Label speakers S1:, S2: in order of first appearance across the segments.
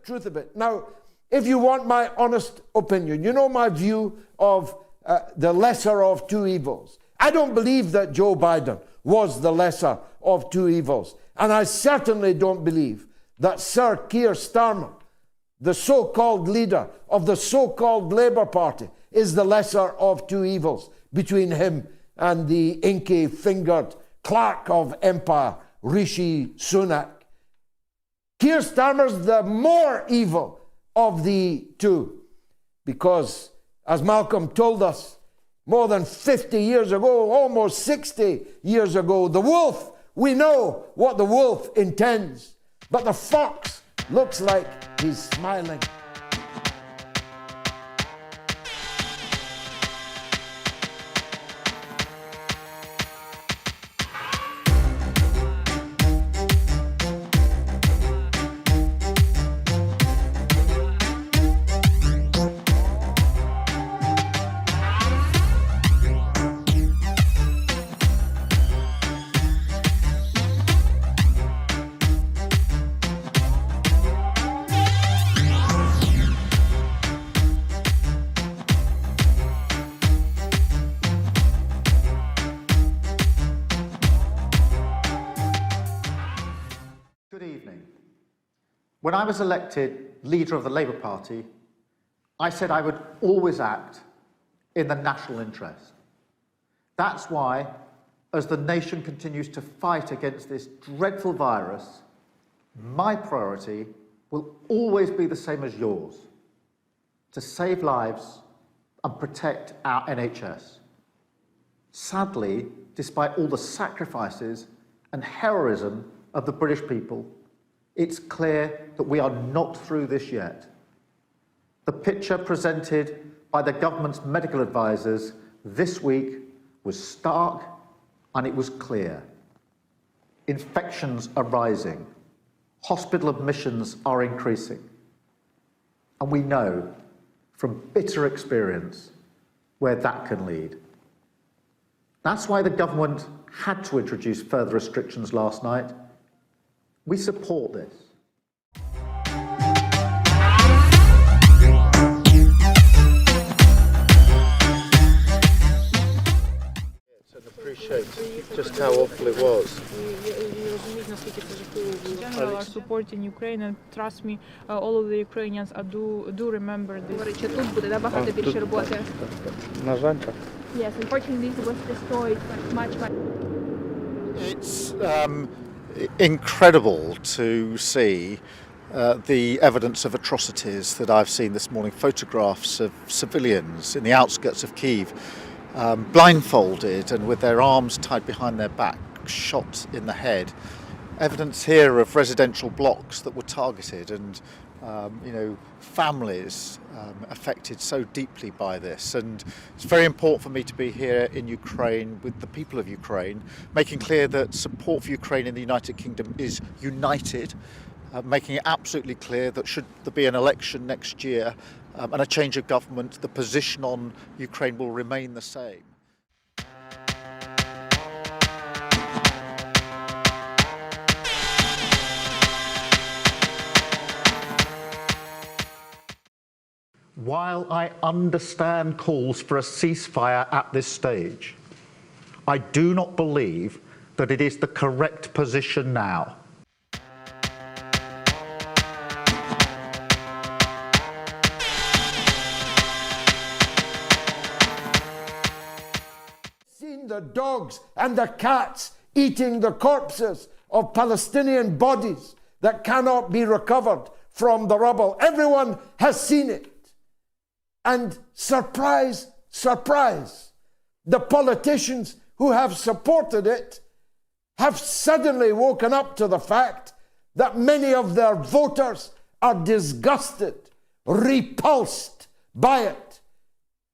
S1: truth of it. Now, if you want my honest opinion, you know my view of the lesser of two evils. I don't believe that Joe Biden was the lesser of two evils. And I certainly don't believe that Sir Keir Starmer, the so-called leader of the so-called Labour Party, is the lesser of two evils between him and the inky-fingered clerk of empire, Rishi Sunak. Keir Starmer's the more evil of the two, because, as Malcolm told us more than 50 years ago, almost 60 years ago, the wolf, we know what the wolf intends, but the fox looks like he's smiling.
S2: When I was elected leader of the Labour Party, I said I would always act in the national interest. That's why, as the nation continues to fight against this dreadful virus, my priority will always be the same as yours: to save lives and protect our NHS. Sadly, despite all the sacrifices and heroism of the British people, it's clear that we are not through this yet. The picture presented by the government's medical advisors this week was stark and it was clear. Infections are rising, hospital admissions are increasing, and we know from bitter experience where that can lead. That's why the government had to introduce further restrictions last night. We support this.
S3: And appreciate just how awful it was.
S4: General are supporting Ukraine, and trust me, all of the Ukrainians do remember this.
S5: Yes, unfortunately it was destroyed much.
S2: It's incredible to see the evidence of atrocities that I've seen this morning. Photographs of civilians in the outskirts of Kyiv, blindfolded and with their arms tied behind their back, shot in the head. Evidence here of residential blocks that were targeted, and families affected so deeply by this. And it's very important for me to be here in Ukraine with the people of Ukraine, making clear that support for Ukraine in the United Kingdom is united, making it absolutely clear that should there be an election next year and a change of government, the position on Ukraine will remain the same. While I understand calls for a ceasefire at this stage, I do not believe that it is the correct position now.
S1: Seen the dogs and the cats eating the corpses of Palestinian bodies that cannot be recovered from the rubble. Everyone has seen it. And surprise, surprise, the politicians who have supported it have suddenly woken up to the fact that many of their voters are disgusted, repulsed by it,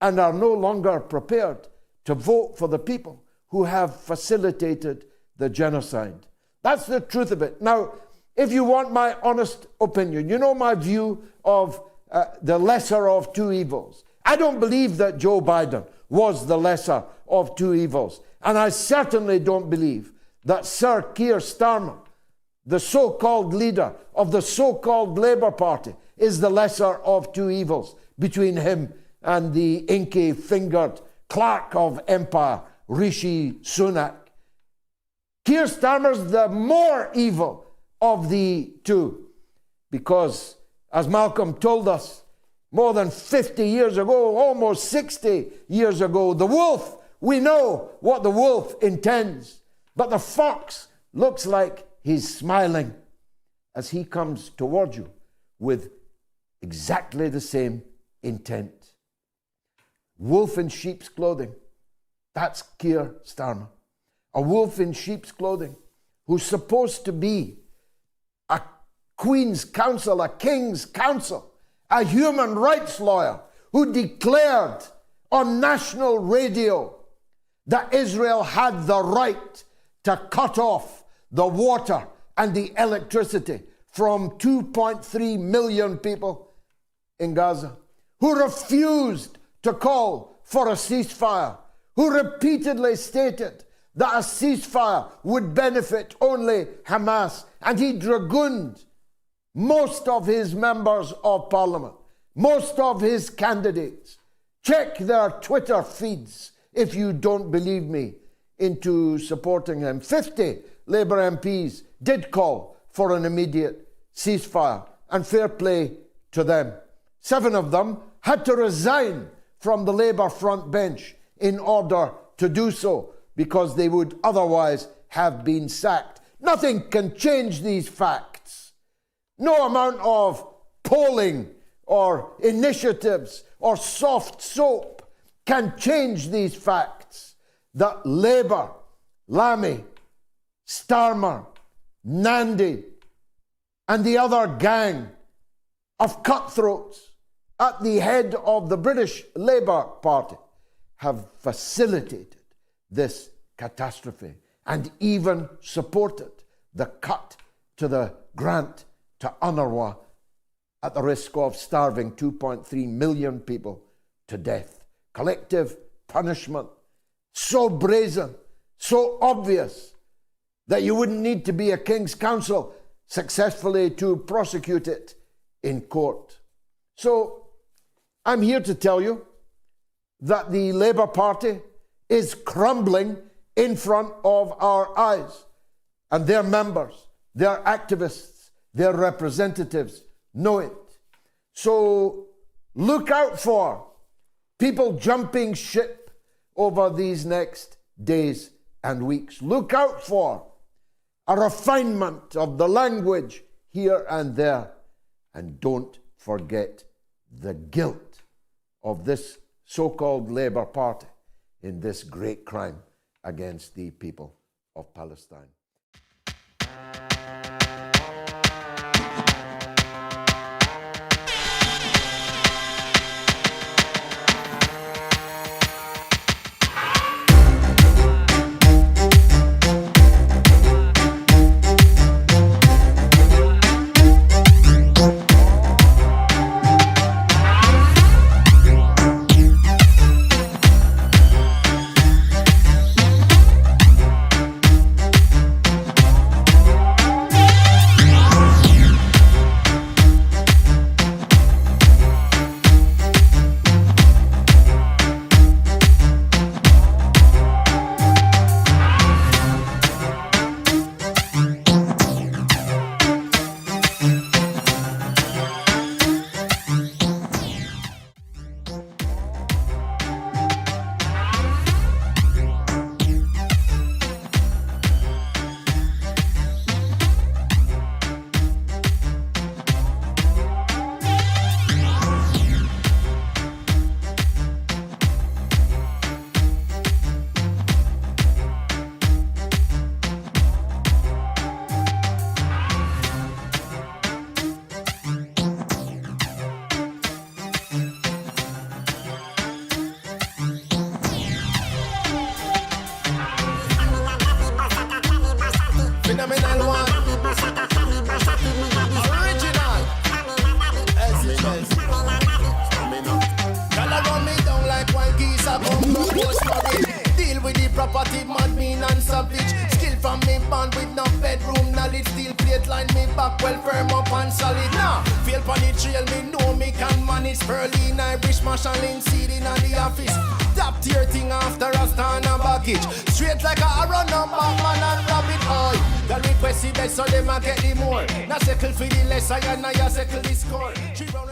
S1: and are no longer prepared to vote for the people who have facilitated the genocide. That's the truth of it. Now, if you want my honest opinion, you know my view of the lesser of two evils. I don't believe that Joe Biden was the lesser of two evils. And I certainly don't believe that Sir Keir Starmer, the so-called leader of the so-called Labour Party, is the lesser of two evils between him and the inky-fingered clerk of empire, Rishi Sunak. Keir Starmer's the more evil of the two, because, as Malcolm told us more than 50 years ago, almost 60 years ago, the wolf, we know what the wolf intends, but the fox looks like he's smiling as he comes towards you with exactly the same intent. Wolf in sheep's clothing. That's Keir Starmer. A wolf in sheep's clothing who's supposed to be a Queen's counsel, a King's counsel, a human rights lawyer who declared on national radio that Israel had the right to cut off the water and the electricity from 2.3 million people in Gaza, who refused to call for a ceasefire, who repeatedly stated that a ceasefire would benefit only Hamas, and he dragooned most of his members of parliament, most of his candidates. Check their Twitter feeds if you don't believe me into supporting him. 50 Labour MPs did call for an immediate ceasefire, and fair play to them. 7 of them had to resign from the Labour front bench in order to do so, because they would otherwise have been sacked. Nothing can change these facts. No amount of polling or initiatives or soft soap can change these facts that Labour, Lammy, Starmer, Nandy, and the other gang of cutthroats at the head of the British Labour Party have facilitated this catastrophe and even supported the cut to the grant to UNRWA at the risk of starving 2.3 million people to death. Collective punishment, so brazen, so obvious that you wouldn't need to be a King's Counsel successfully to prosecute it in court. So I'm here to tell you that the Labour Party is crumbling in front of our eyes, and their members, their activists, their representatives know it. So look out for people jumping ship over these next days and weeks. Look out for a refinement of the language here and there, and don't forget the guilt of this so-called Labour Party in this great crime against the people of Palestine.
S6: Phenomenal one. Original. Y'all run me down like one geese a come to post marriage. Deal with the property, mad, mean and savage. Skill from me band with no bedroom knowledge. Still straight line, me back well firm up and solid. Nah, feel pon the trail, me know me can manage. Berlin, Irish, Marshall, seed in the office. Top tier thing after a stand and baggage. Straight like a run up, man and rabbit. Oi, the request the best so them a get the more. Now settle for the less, I and I settle the score. 3 round